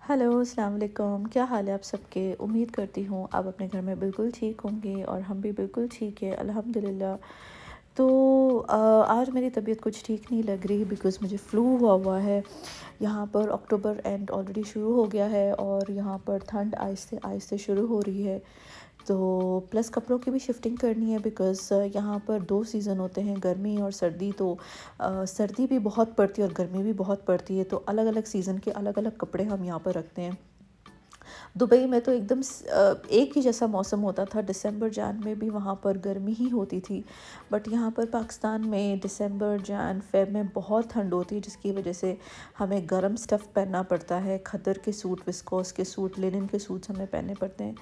Hello, अस्सलाम वालेकुम। क्या हाल है आप सबके? उम्मीद करती हूँ आप अपने घर में बिल्कुल ठीक होंगे और हम भी बिल्कुल ठीक है अल्हम्दुलिल्लाह। तो आज मेरी तबीयत कुछ ठीक नहीं लग रही बिकॉज़ मुझे फ़्लू हुआ है। यहाँ पर अक्टूबर एंड ऑलरेडी शुरू हो गया है और यहाँ पर ठंड आहिस्ते आहिस्ते शुरू हो रही है। तो प्लस कपड़ों की भी शिफ्टिंग करनी है बिकॉज़ यहाँ पर 2 सीज़न होते हैं, गर्मी और सर्दी। तो सर्दी भी बहुत पड़ती है और गर्मी भी बहुत पड़ती है, तो अलग-अलग सीज़न के अलग-अलग कपड़े हम यहाँ पर रखते हैं। दुबई में तो एकदम एक ही जैसा मौसम होता था, दिसंबर जान में भी वहाँ पर गर्मी ही होती थी। बट यहाँ पर पाकिस्तान में दिसंबर जान फ़ेब में बहुत ठंड होती है, जिसकी वजह से हमें गर्म स्टफ़ पहनना पड़ता है। खद्दर के सूट, विस्कोस के सूट, लिनन के सूट्स हमें पहनने पड़ते हैं।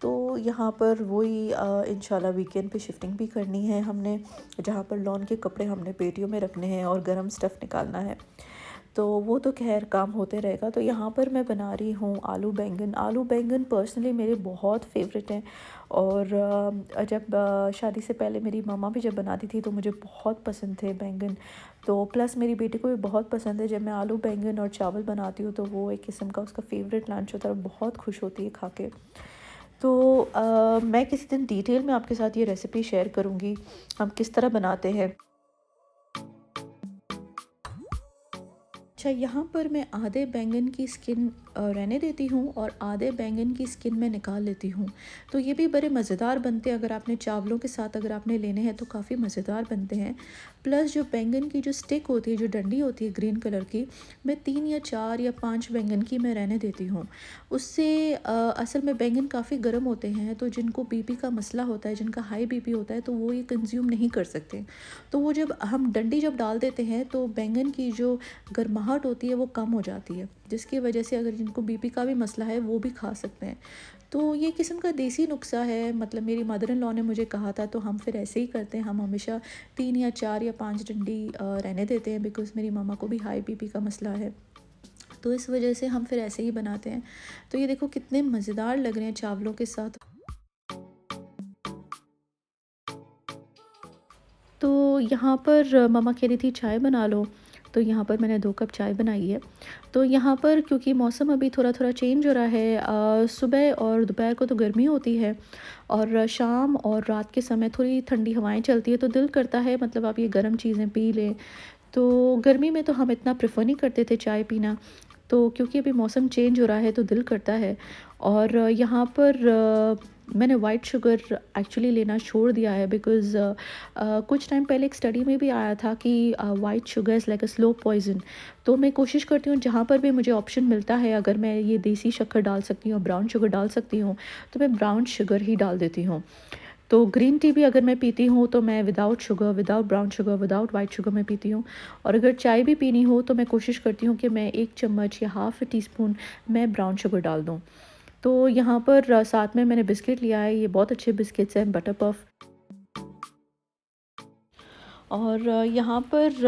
तो यहाँ पर वही इंशाल्लाह वीकेंड पे शिफ्टिंग भी करनी है हमने, जहाँ पर लॉन के कपड़े हमने पेटियों में रखने हैं और गर्म स्टफ़ निकालना है। तो वो तो ख़ैर काम होते रहेगा। तो यहाँ पर मैं बना रही हूँ आलू बैंगन। आलू बैंगन पर्सनली मेरे बहुत फ़ेवरेट हैं और जब शादी से पहले मेरी मम्मा भी जब बनाती थी तो मुझे बहुत पसंद थे बैंगन। तो प्लस मेरी बेटी को भी बहुत पसंद है। जब मैं आलू बैंगन और चावल बनाती हूँ तो वो एक किस्म का उसका फ़ेवरेट लंच होता है और बहुत खुश होती है खा के। तो मैं किसी दिन डिटेल में आपके साथ ये रेसिपी शेयर करूँगी, हम किस तरह बनाते हैं। अच्छा, यहाँ पर मैं आधे बैंगन की स्किन रहने देती हूँ और आधे बैंगन की स्किन मैं निकाल लेती हूँ। तो ये भी बड़े मज़ेदार बनते हैं, अगर आपने चावलों के साथ अगर आपने लेने हैं तो काफ़ी मज़ेदार बनते हैं। प्लस जो बैंगन की जो स्टिक होती है, जो डंडी होती है ग्रीन कलर की, मैं 3 या 4 या 5 बैंगन की मैं रहने देती हूँ। उससे असल में बैंगन काफ़ी गर्म होते हैं, तो जिनको बीपी का मसला होता है, जिनका हाई बीपी होता है, तो वो ये कंज़्यूम नहीं कर सकते। तो वो जब हम डंडी जब डाल देते हैं तो बैंगन की जो गर्माहट होती है वो कम हो जाती है, जिसकी वजह से अगर जिनको बीपी का भी मसला है वो भी खा सकते हैं। तो ये किस्म का देसी नुस्खा है, मतलब मेरी मदर इन लॉ ने मुझे कहा था, तो हम फिर ऐसे ही करते हैं। हम हमेशा 3 या 4 या 5 डंडी रहने देते हैं बिकॉज़ मेरी मामा को भी हाई बीपी का मसला है। तो इस वजह से हम फिर ऐसे ही बनाते हैं। तो ये देखो कितने मज़ेदार लग रहे हैं चावलों के साथ। तो यहाँ पर मम्मा कह रही थी चाय बना लो, तो यहाँ पर मैंने 2 कप चाय बनाई है। तो यहाँ पर क्योंकि मौसम अभी थोड़ा-थोड़ा चेंज हो रहा है, सुबह और दोपहर को तो गर्मी होती है और शाम और रात के समय थोड़ी ठंडी हवाएँ चलती है, तो दिल करता है मतलब आप ये गर्म चीज़ें पी लें। तो गर्मी में तो हम इतना प्रेफ़र नहीं करते थे चाय पीना, तो क्योंकि अभी मौसम चेंज हो रहा है तो दिल करता है। और यहाँ पर मैंने वाइट शुगर एक्चुअली लेना छोड़ दिया है बिकॉज़ कुछ टाइम पहले एक स्टडी में भी आया था कि white sugar is like a slow poison. तो मैं कोशिश करती हूँ जहाँ पर भी मुझे ऑप्शन मिलता है, अगर मैं ये देसी शक्कर डाल सकती हूँ, ब्राउन शुगर डाल सकती हूँ, तो मैं ब्राउन शुगर ही डाल देती हूँ। तो ग्रीन टी भी अगर मैं पीती हूँ तो मैं without sugar, without brown sugar, without white sugar मैं पीती हूँ। और अगर चाय भी पीनी हो तो मैं कोशिश करती हूँ कि मैं 1 चम्मच या हाफ़ टी स्पून मैं ब्राउन शुगर डाल दूँ। तो यहाँ पर साथ में मैंने बिस्किट लिया है, ये बहुत अच्छे बिस्किट्स हैं, बटर पफ। और यहाँ पर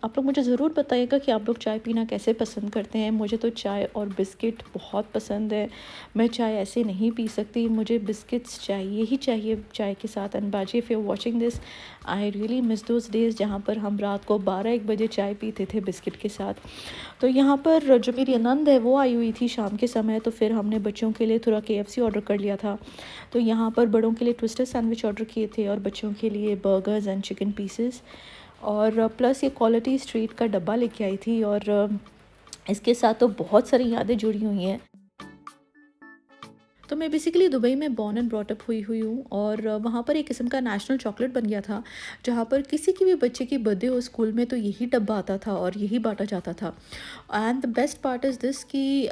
आप लोग मुझे ज़रूर बताइएगा कि आप लोग चाय पीना कैसे पसंद करते हैं। मुझे तो चाय और बिस्किट बहुत पसंद है। मैं चाय ऐसे नहीं पी सकती, मुझे बिस्किट्स चाहिए ही चाहिए चाय के साथ। एंड बाजी, if you are watching this, I really miss those days जहाँ पर हम रात को 12-1 बजे चाय पीते थे बिस्किट के साथ। तो यहाँ पर जो मेरी नंद है वो आई हुई थी शाम के समय, तो फिर हमने बच्चों के लिए थोड़ा केएफसी ऑर्डर कर लिया था। तो यहाँ पर बड़ों के लिए ट्विस्टर सैंडविच ऑर्डर किए थे और बच्चों के लिए बर्गर्स एंड चिकन पीसेस। और प्लस ये क्वालिटी स्ट्रीट का डब्बा लेके आई थी और इसके साथ तो बहुत सारी यादें जुड़ी हुई हैं। तो मैं बेसिकली दुबई में बॉर्न एंड ब्रॉट अप हुई हुई हूँ और वहाँ पर एक किस्म का नेशनल चॉकलेट बन गया था, जहाँ पर किसी की भी बच्चे की बर्थडे हो स्कूल में तो यही डब्बा आता था और यही बांटा जाता था। And the best part is this कि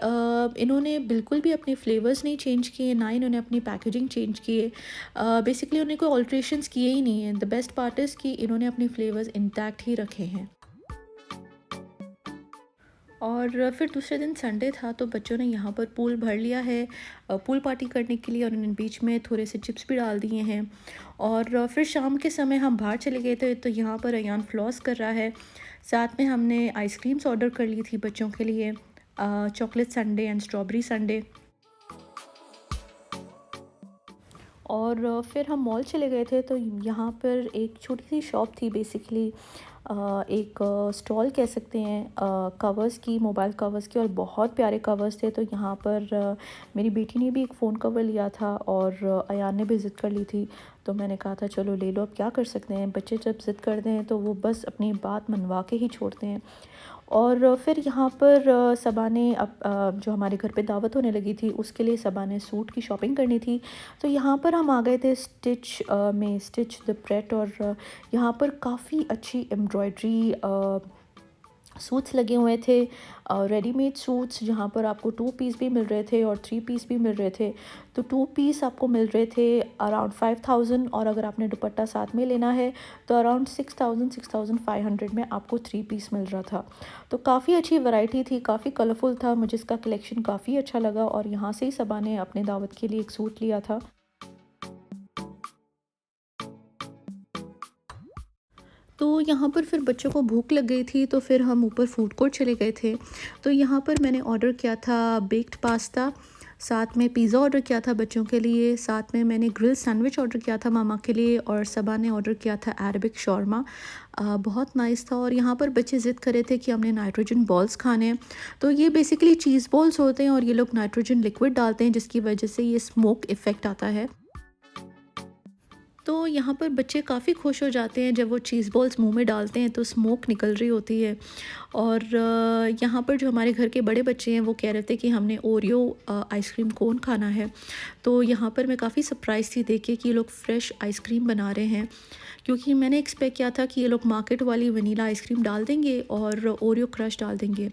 इन्होंने बिल्कुल भी अपने फ्लेवर्स नहीं चेंज किए, ना इन्होंने अपनी पैकेजिंग चेंज किए। बेसिकली उन्होंने कोई ऑल्ट्रेशंस किए ही नहीं हैं। द बेस्ट पार्ट इज़ कि इन्होंने अपने फ्लेवर्स इंटैक्ट ही रखे हैं। और फिर दूसरे दिन संडे था तो बच्चों ने यहाँ पर पूल भर लिया है पूल पार्टी करने के लिए, और उन्होंने बीच में थोड़े से चिप्स भी डाल दिए हैं। और फिर शाम के समय हम बाहर चले गए थे, तो यहाँ पर अयान फ्लॉस कर रहा है। साथ में हमने आइसक्रीम्स ऑर्डर कर ली थी बच्चों के लिए, chocolate Sunday and strawberry Sunday. और फिर हम मॉल चले गए थे, तो यहाँ पर एक छोटी सी शॉप थी बेसिकली, एक स्टॉल कह सकते हैं कवर्स की, मोबाइल कवर्स की, और बहुत प्यारे कवर्स थे। तो यहाँ पर मेरी बेटी ने भी एक फ़ोन कवर लिया था और अयान ने भी ज़िद कर ली थी। तो मैंने कहा था चलो ले लो, अब क्या कर सकते हैं, बच्चे जब ज़िद करते हैं तो वो बस अपनी बात मनवा के ही छोड़ते हैं। और फिर यहाँ पर सबा ने जो हमारे घर पे दावत होने लगी थी उसके लिए सबा ने सूट की शॉपिंग करनी थी। तो यहाँ पर हम आ गए थे स्टिच में, स्टिच द प्रेट, और यहाँ पर काफ़ी अच्छी एम्ब्रॉयड्री सूट्स लगे हुए थे, रेडीमेड सूट्स, जहाँ पर आपको 2 पीस भी मिल रहे थे और 3 पीस भी मिल रहे थे। तो 2 पीस आपको मिल रहे थे अराउंड 5000, और अगर आपने दुपट्टा साथ में लेना है तो अराउंड 6000 6500 में आपको 3 पीस मिल रहा था। तो काफ़ी अच्छी वैरायटी थी, काफ़ी कलरफुल था, मुझे इसका कलेक्शन काफ़ी अच्छा लगा और यहाँ से ही सबा ने अपने दावत के लिए एक सूट लिया था। तो यहाँ पर फिर बच्चों को भूख लग गई थी, तो फिर हम ऊपर फूड कोर्ट चले गए थे। तो यहाँ पर मैंने ऑर्डर किया था बेक्ड पास्ता, साथ में पिज़्ज़ा ऑर्डर किया था बच्चों के लिए, साथ में मैंने ग्रिल सैंडविच ऑर्डर किया था मामा के लिए, और सबा ने ऑर्डर किया था अरबिक शौरमा। बहुत नाइस था। और यहाँ पर बच्चे ज़िद कर रहे थे कि हमने नाइट्रोजन बॉल्स खाने हैं। तो ये बेसिकली चीज़ बॉल्स होते हैं और ये लोग नाइट्रोजन लिक्विड डालते हैं जिसकी वजह से ये स्मोक इफ़ेक्ट आता है। तो यहाँ पर बच्चे काफ़ी खुश हो जाते हैं जब वो चीज़ बॉल्स मुंह में डालते हैं तो स्मोक निकल रही होती है। और यहाँ पर जो हमारे घर के बड़े बच्चे हैं वो कह रहे थे कि हमने ओरियो आइसक्रीम कोन खाना है। तो यहाँ पर मैं काफ़ी सरप्राइज़ थी देख के कि ये लोग फ्रेश आइसक्रीम बना रहे हैं, क्योंकि मैंने एक्सपेक्ट किया था कि ये लोग मार्केट वाली वनीला आइसक्रीम डाल देंगे और ओरियो क्रश डाल देंगे।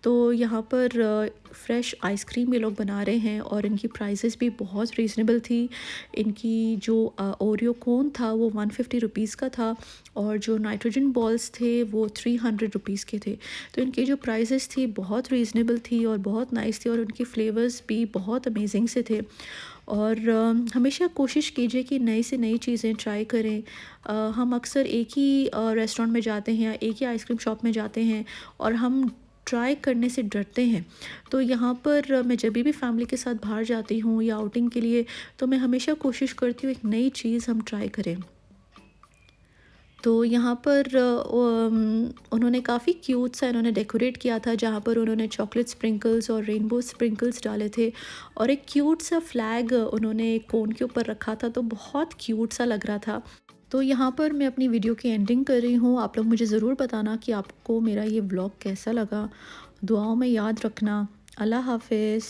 तो यहाँ पर फ्रेश आइसक्रीम ये लोग बना रहे हैं और इनकी प्राइसेस भी बहुत रीज़नेबल थी। इनकी जो ओरियो कोन था वो 150 रुपीज़ का था और जो नाइट्रोजन बॉल्स थे वो 300 रुपीज़ के थे। तो इनकी जो प्राइसेस थी बहुत रीज़नेबल थी और बहुत नाइस थी और उनके फ्लेवर्स भी बहुत अमेजिंग से थे। और हमेशा कोशिश कीजिए कि नई से नई चीज़ें ट्राई करें। हम अक्सर एक ही रेस्टोरेंट में जाते हैं या एक ही आइसक्रीम शॉप में जाते हैं और हम ट्राई करने से डरते हैं। तो यहाँ पर मैं जब भी फैमिली के साथ बाहर जाती हूँ या आउटिंग के लिए, तो मैं हमेशा कोशिश करती हूँ एक नई चीज़ हम ट्राई करें। तो यहाँ पर उन्होंने काफ़ी क्यूट सा इन्होंने डेकोरेट किया था, जहाँ पर उन्होंने चॉकलेट स्प्रिंकल्स और रेनबो स्प्रिंकल्स डाले थे और एक क्यूट सा फ्लैग उन्होंने कोन के ऊपर रखा था, तो बहुत क्यूट सा लग रहा था। तो यहाँ पर मैं अपनी वीडियो की एंडिंग कर रही हूँ। आप लोग मुझे ज़रूर बताना कि आपको मेरा ये व्लॉग कैसा लगा। दुआओं में याद रखना। अल्लाह हाफ़िज़।